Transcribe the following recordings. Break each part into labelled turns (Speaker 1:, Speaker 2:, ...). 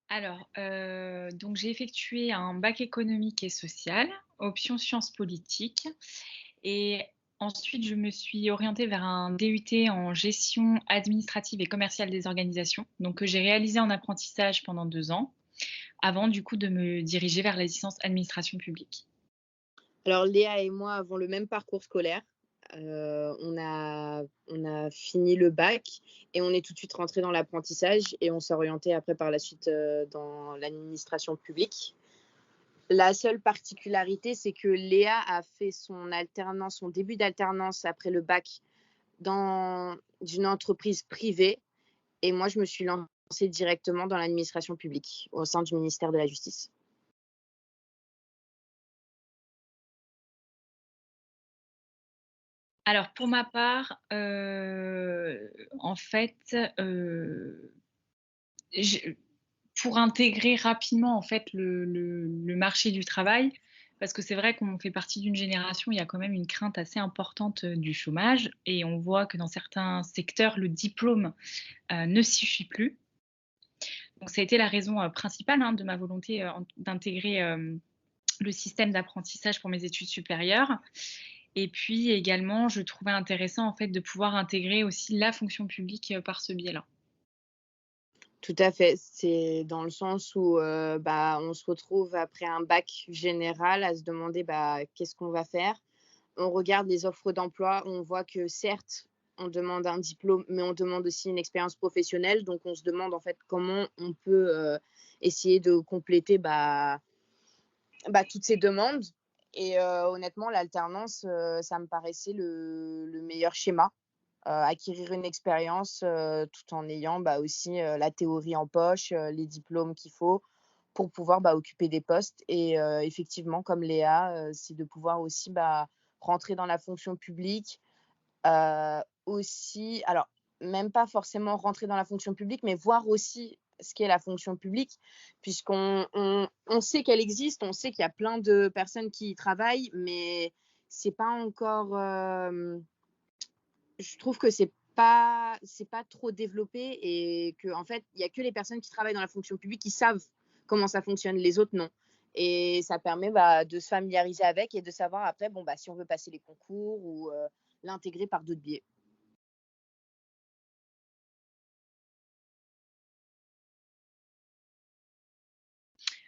Speaker 1: Alors, donc j'ai effectué un bac économique et social, option sciences politiques et ensuite je me suis orientée vers un DUT en gestion administrative et commerciale des organisations, donc que j'ai réalisé en apprentissage pendant 2 ans, avant du coup de me diriger vers la licence administration publique.
Speaker 2: Alors Léa et moi avons le même parcours scolaire. On a fini le bac et on est tout de suite rentré dans l'apprentissage et on s'est orienté après par la suite, dans l'administration publique. La seule particularité, c'est que Léa a fait son début d'alternance après le bac dans une entreprise privée et moi je me suis lancée directement dans l'administration publique au sein du ministère de la Justice.
Speaker 1: Alors pour ma part, en fait, je pour intégrer rapidement, en fait, le marché du travail, parce que c'est vrai qu'on fait partie d'une génération, il y a quand même une crainte assez importante, du chômage et on voit que dans certains secteurs, le diplôme, ne suffit plus. Donc ça a été la raison, principale, hein, de ma volonté, d'intégrer, le système d'apprentissage pour mes études supérieures et puis également, je trouvais intéressant, en fait, de pouvoir intégrer aussi la fonction publique, par ce biais-là.
Speaker 2: Tout à fait. C'est dans le sens où, on se retrouve après un bac général à se demander, qu'est-ce qu'on va faire? On regarde les offres d'emploi, on voit que certes, on demande un diplôme, mais on demande aussi une expérience professionnelle. Donc on se demande en fait comment on peut, essayer de compléter, toutes ces demandes et honnêtement l'alternance, ça me paraissait le meilleur schéma. Acquérir une expérience, tout en ayant, aussi, la théorie en poche, les diplômes qu'il faut pour pouvoir, occuper des postes et effectivement comme Léa, c'est de pouvoir aussi, rentrer dans la fonction publique, aussi alors même pas forcément rentrer dans la fonction publique, mais voir aussi ce qu'est la fonction publique puisqu'on sait qu'elle existe, on sait qu'il y a plein de personnes qui y travaillent, mais c'est pas encore, je trouve que c'est pas trop développé et qu'en fait, il y a que les personnes qui travaillent dans la fonction publique qui savent comment ça fonctionne, les autres non. Et ça permet, de se familiariser avec et de savoir après, bon, si on veut passer les concours ou l'intégrer par d'autres biais.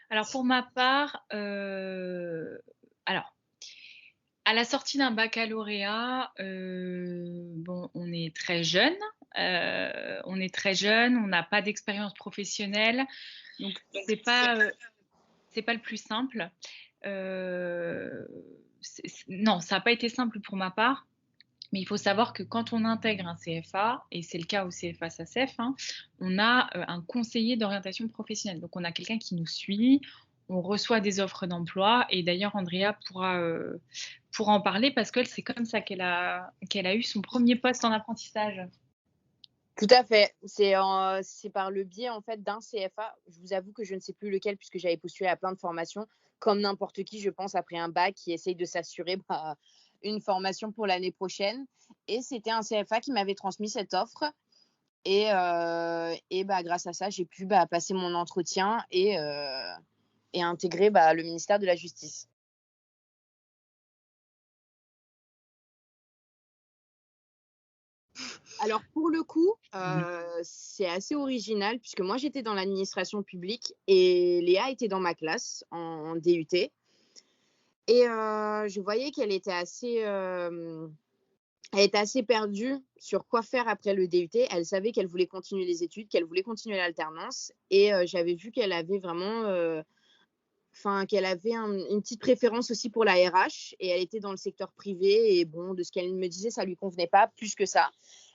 Speaker 1: Alors pour ma part, alors à la sortie d'un baccalauréat, bon, on n'a pas d'expérience professionnelle, donc c'est pas le plus simple. Heu, c'est non, ça a pas été simple pour ma part, mais il faut savoir que quand on intègre un CFA et c'est le cas au CFA SACEF, hein, on a, un conseiller d'orientation professionnelle. Donc on a quelqu'un qui nous suit, on reçoit des offres d'emploi et d'ailleurs Andrea pourra en parler parce qu'elle, c'est comme ça qu'elle a eu son premier poste en apprentissage.
Speaker 2: Tout à fait. C'est par le biais, en fait, d'un CFA. Je vous avoue que je ne sais plus lequel puisque j'avais postulé à plein de formations, comme n'importe qui, je pense, après un bac qui essaye de s'assurer, une formation pour l'année prochaine et c'était un CFA qui m'avait transmis cette offre et grâce à ça, j'ai pu, passer mon entretien et intégrer, le ministère de la Justice. Alors pour le coup, c'est assez original puisque moi j'étais dans l'administration publique et Léa était dans ma classe en DUT et je voyais qu'elle était elle était assez perdue sur quoi faire après le DUT. Elle savait qu'elle voulait continuer les études, qu'elle voulait continuer l'alternance et j'avais vu qu'elle avait vraiment, qu'elle avait une petite préférence aussi pour la RH et elle était dans le secteur privé et bon, de ce qu'elle me disait, ça lui convenait pas plus que ça.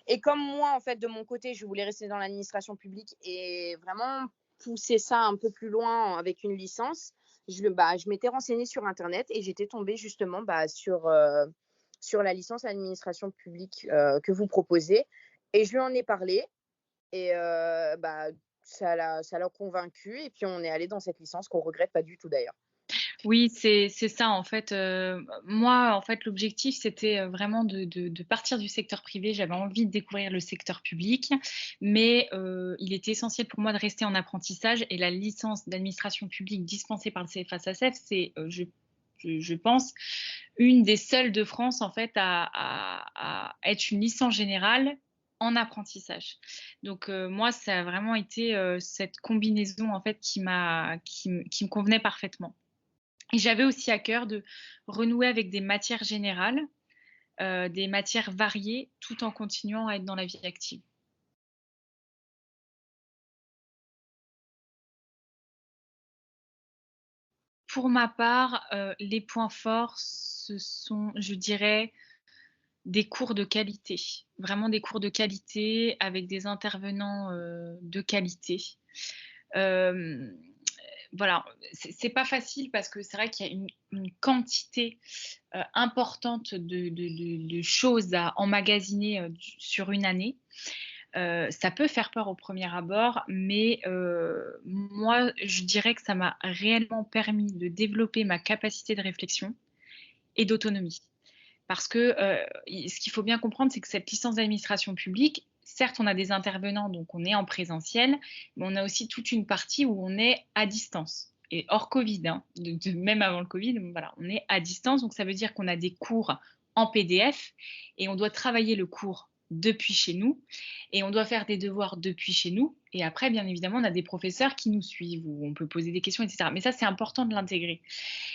Speaker 2: Et comme moi, en fait, de mon côté, je voulais rester dans l'administration publique et vraiment pousser ça un peu plus loin avec une licence, je m'étais renseignée sur Internet et j'étais tombée justement sur la licence administration publique que vous proposez. Et je lui en ai parlé et ça l'a convaincue et puis on est allé dans cette licence qu'on regrette pas du tout d'ailleurs.
Speaker 1: Oui, c'est ça en fait, moi, en fait, l'objectif, c'était, vraiment de partir du secteur privé. J'avais envie de découvrir le secteur public, mais il était essentiel pour moi de rester en apprentissage et la licence d'administration publique dispensée par le CFA-SACEF, c'est, je pense, une des seules de France, en fait, à être une licence générale en apprentissage. Donc moi, ça a vraiment été, cette combinaison, en fait, qui me convenait parfaitement. Et j'avais aussi à cœur de renouer avec des matières générales, des matières variées, tout en continuant à être dans la vie active. Pour ma part, les points forts, ce sont, je dirais, des cours de qualité. Vraiment des cours de qualité avec des intervenants, de qualité. Hem, voilà, c'est pas facile parce que c'est vrai qu'il y a une quantité, importante de choses à emmagasiner, sur une année. Ça peut faire peur au premier abord, mais moi, je dirais que ça m'a réellement permis de développer ma capacité de réflexion et d'autonomie. Parce que, ce qu'il faut bien comprendre, c'est que cette licence d'administration publique, certes, on a des intervenants, donc on est en présentiel, mais on a aussi toute une partie où on est à distance et hors Covid, hein, même avant le Covid, voilà, on est à distance, donc ça veut dire qu'on a des cours en PDF et on doit travailler le cours depuis chez nous et on doit faire des devoirs depuis chez nous et après, bien évidemment, on a des professeurs qui nous suivent où on peut poser des questions et cetera. Mais ça, c'est important de l'intégrer.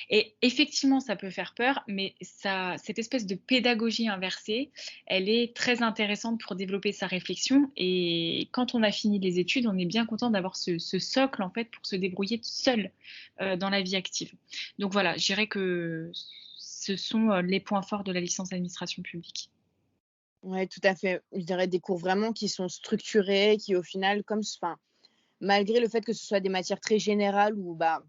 Speaker 1: Et effectivement, ça peut faire peur, mais cette espèce de pédagogie inversée, elle est très intéressante pour développer sa réflexion. Et quand on a fini les études, on est bien content d'avoir ce socle en fait pour se débrouiller seul dans la vie active. Donc voilà, je dirais que ce sont les points forts de la licence d'administration publique.
Speaker 2: Ouais, tout à fait. Je dirais des cours vraiment qui sont structurés, qui au final, enfin, malgré le fait que ce soit des matières très générales où bah,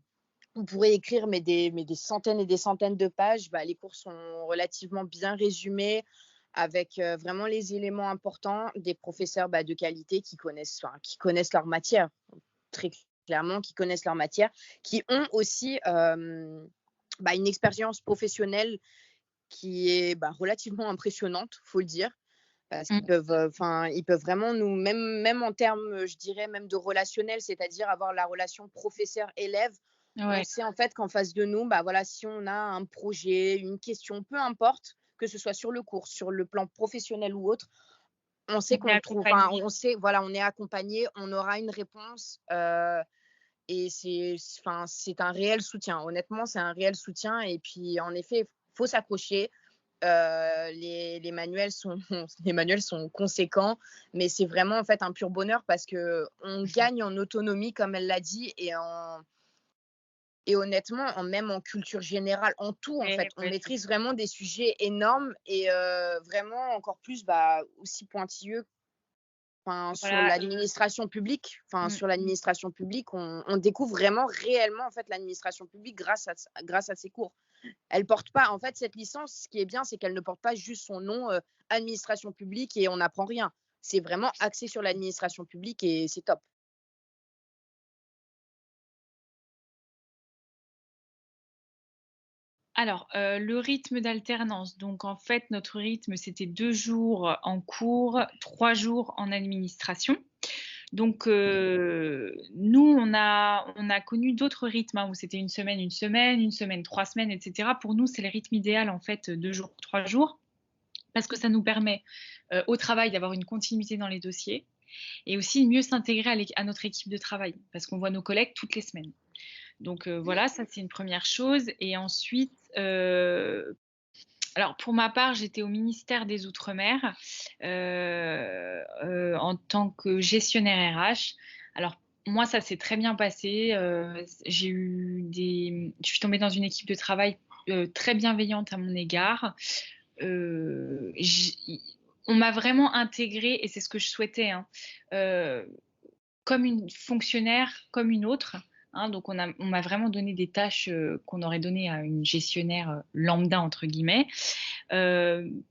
Speaker 2: on pourrait écrire mais des centaines et des centaines de pages, bah, les cours sont relativement bien résumés avec vraiment les éléments importants, des professeurs bah, de qualité qui connaissent leur matière, très clairement, qui connaissent leur matière, qui ont aussi bah, une expérience professionnelle qui est bah, relativement impressionnante, faut le dire. Parce qu'ils
Speaker 1: Mm.
Speaker 2: peuvent, ils peuvent vraiment même en termes, je dirais même de relationnel, c'est-à-dire avoir la relation professeur-élève. On
Speaker 1: Ouais,
Speaker 2: sait en fait qu'en face de nous, bah, voilà, si on a un projet, une question, peu importe, que ce soit sur le cours, sur le plan professionnel ou autre, on sait
Speaker 1: on est
Speaker 2: qu'on trouve
Speaker 1: accompagné.
Speaker 2: on sait, voilà, on est accompagné, on aura une réponse, et c'est un réel soutien. Honnêtement, c'est un réel soutien et puis en effet, faut s'accrocher. Les manuels sont les manuels sont conséquents, mais c'est vraiment en fait un pur bonheur parce qu'on gagne en autonomie comme elle l'a dit et honnêtement, même en culture générale, en tout en
Speaker 1: Ouais,
Speaker 2: fait. On
Speaker 1: ouais, c'est
Speaker 2: maîtrise
Speaker 1: ça.
Speaker 2: vraiment des sujets énormes et vraiment encore plus, bah, aussi pointilleux. Enfin, sur
Speaker 1: Voilà.
Speaker 2: l'administration publique,
Speaker 1: Mm.
Speaker 2: on découvre vraiment réellement en fait l'administration publique grâce à ces cours. Elle porte pas en fait cette licence, ce qui est bien, c'est qu'elle ne porte pas juste son nom, administration publique et on n'apprend rien. C'est vraiment axé sur l'administration publique et c'est top.
Speaker 1: Alors, le rythme d'alternance, donc en fait, notre rythme, c'était 2 jours en cours, 3 jours en administration. Donc, nous, on a connu d'autres rythmes, hein, où c'était une semaine, une semaine, 3 semaines, et cetera. Pour nous, c'est le rythme idéal, en fait, 2 jours, 3 jours, parce que ça nous permet, au travail, d'avoir une continuité dans les dossiers et aussi de mieux s'intégrer à notre équipe de travail, parce qu'on voit nos collègues toutes les semaines. Donc, voilà, ça, c'est une première chose et ensuite, alors pour ma part, j'étais au ministère des outre-mer, en tant que gestionnaire RH. Alors moi, ça s'est très bien passé, je suis tombée dans une équipe de travail, très bienveillante à mon égard. J On m'a vraiment intégrée et c'est ce que je souhaitais, hein, heu, comme une fonctionnaire, comme une autre, hein, donc on m'a vraiment donné des tâches, qu'on aurait données à une gestionnaire, «lambda» entre guillemets.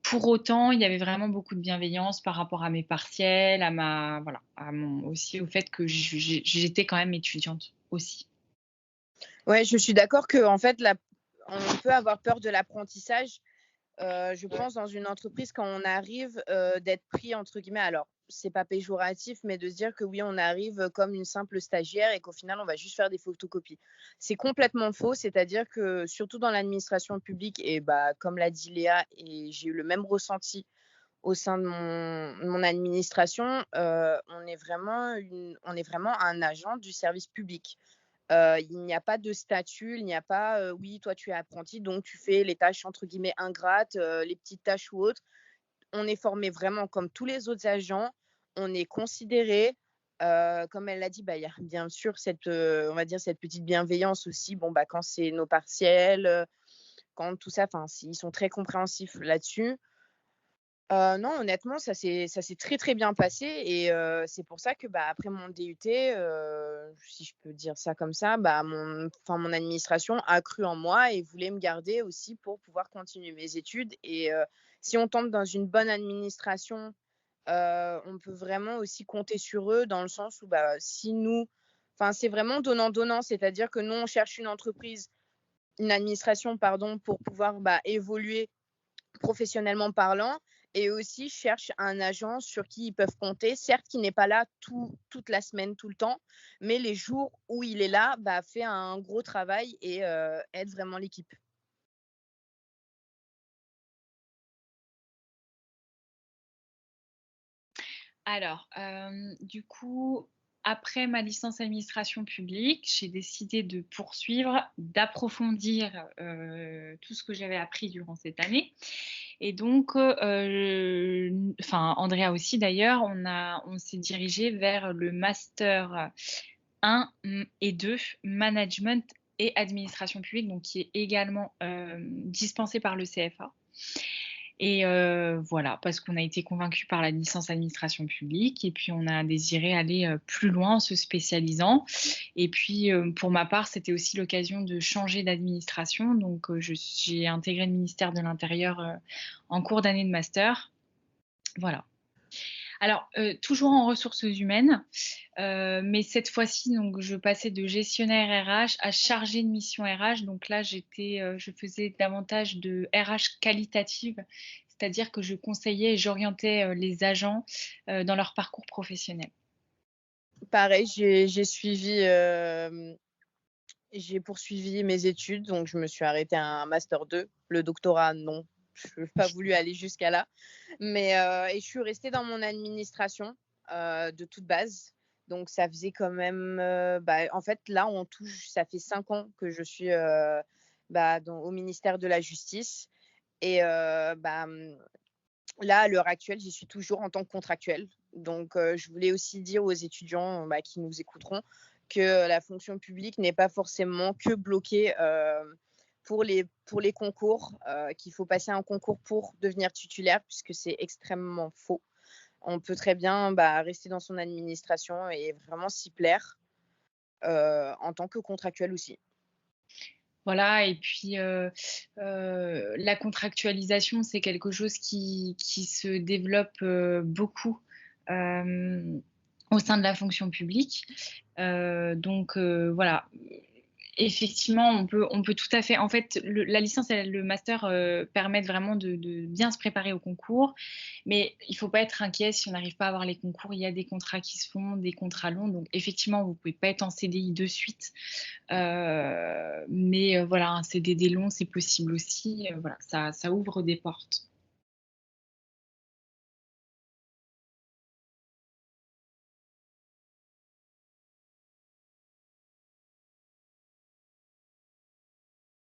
Speaker 1: Pour autant, il y avait vraiment beaucoup de bienveillance par rapport à mes partiels, à ma voilà, à mon aussi au fait que j'étais quand même étudiante aussi.
Speaker 2: Ouais, je suis d'accord que en fait, on peut avoir peur de l'apprentissage. Je pense dans une entreprise quand on arrive, d'être pris entre guillemets, alors c'est pas péjoratif, mais de se dire que oui, on arrive comme une simple stagiaire et qu'au final, on va juste faire des photocopies. C'est complètement faux, c'est-à-dire que surtout dans l'administration publique et bah, comme l'a dit Léa et j'ai eu le même ressenti au sein de mon administration, on est vraiment un agent du service public. Il n'y a pas de statut, il n'y a pas, oui, toi tu es apprenti, donc tu fais les tâches entre guillemets «ingrates», les petites tâches ou autres. On est formé vraiment comme tous les autres agents, on est considéré, comme elle l'a dit, bah, il y a bien sûr cette, on va dire cette petite bienveillance aussi, bon, bah, quand c'est nos partiels, quand tout ça, enfin, ils sont très compréhensifs là-dessus. Non, honnêtement, ça s'est très, très bien passé et c'est pour ça que, bah, après mon DUT, si je peux dire ça comme ça, bah, mon administration a cru en moi et voulait me garder aussi pour pouvoir continuer mes études et si on tombe dans une bonne administration, on peut vraiment aussi compter sur eux dans le sens où, bah, si nous enfin, c'est vraiment donnant-donnant. C'est-à-dire que nous, on cherche une administration, pardon, pour pouvoir, bah, évoluer professionnellement parlant et aussi cherchent un agent sur qui ils peuvent compter, certes qui n'est pas là toute la semaine, tout le temps, mais les jours où il est là, bah, fait un gros travail et aide vraiment l'équipe.
Speaker 1: Alors, du coup, après ma licence administration publique, j'ai décidé de poursuivre, d'approfondir, tout ce que j'avais appris durant cette année et donc, enfin Andrea aussi d'ailleurs, on s'est dirigé vers le master 1 et 2, management et administration publique, donc qui est également, dispensé par le CFA. Et voilà, parce qu'on a été convaincus par la licence administration publique et puis on a désiré aller, plus loin en se spécialisant et puis, pour ma part, c'était aussi l'occasion de changer d'administration donc j'ai intégré le ministère de l'intérieur, en cours d'année de master. Voilà. Alors, toujours en ressources humaines, mais cette fois-ci, donc je passais de gestionnaire RH à chargée de mission RH. Donc là, je faisais davantage de RH qualitative, c'est-à-dire que je conseillais et j'orientais, les agents, dans leur parcours professionnel.
Speaker 2: Pareil, j'ai poursuivi mes études, donc je me suis arrêtée à un master 2. Le doctorat, non, je n'ai pas voulu aller jusqu'à là, mais et je suis restée dans mon administration, de toute base. Donc ça faisait quand même, bah, en fait, là, ça fait 5 ans que je suis, bah, au ministère de la justice et là, à l'heure actuelle, j'y suis toujours en tant que contractuelle. Donc je voulais aussi dire aux étudiants, bah, qui nous écouteront que la fonction publique n'est pas forcément que bloquée, pour les concours, qu'il faut passer un concours pour devenir titulaire puisque c'est extrêmement faux. On peut très bien, bah, rester dans son administration et vraiment s'y plaire, en tant que contractuel aussi.
Speaker 1: Voilà et puis, la contractualisation, c'est quelque chose qui se développe, beaucoup, hem, au sein de la fonction publique. Donc, voilà. Effectivement, on peut tout à fait en fait, la licence et le master, permettent vraiment de bien se préparer au concours, mais il ne faut pas être inquiet si on n'arrive pas à avoir les concours. Il y a des contrats qui se font, des contrats longs, donc effectivement, vous ne pouvez pas être en CDI de suite. Mais voilà, un CDD long, c'est possible aussi, voilà, ça ouvre des portes.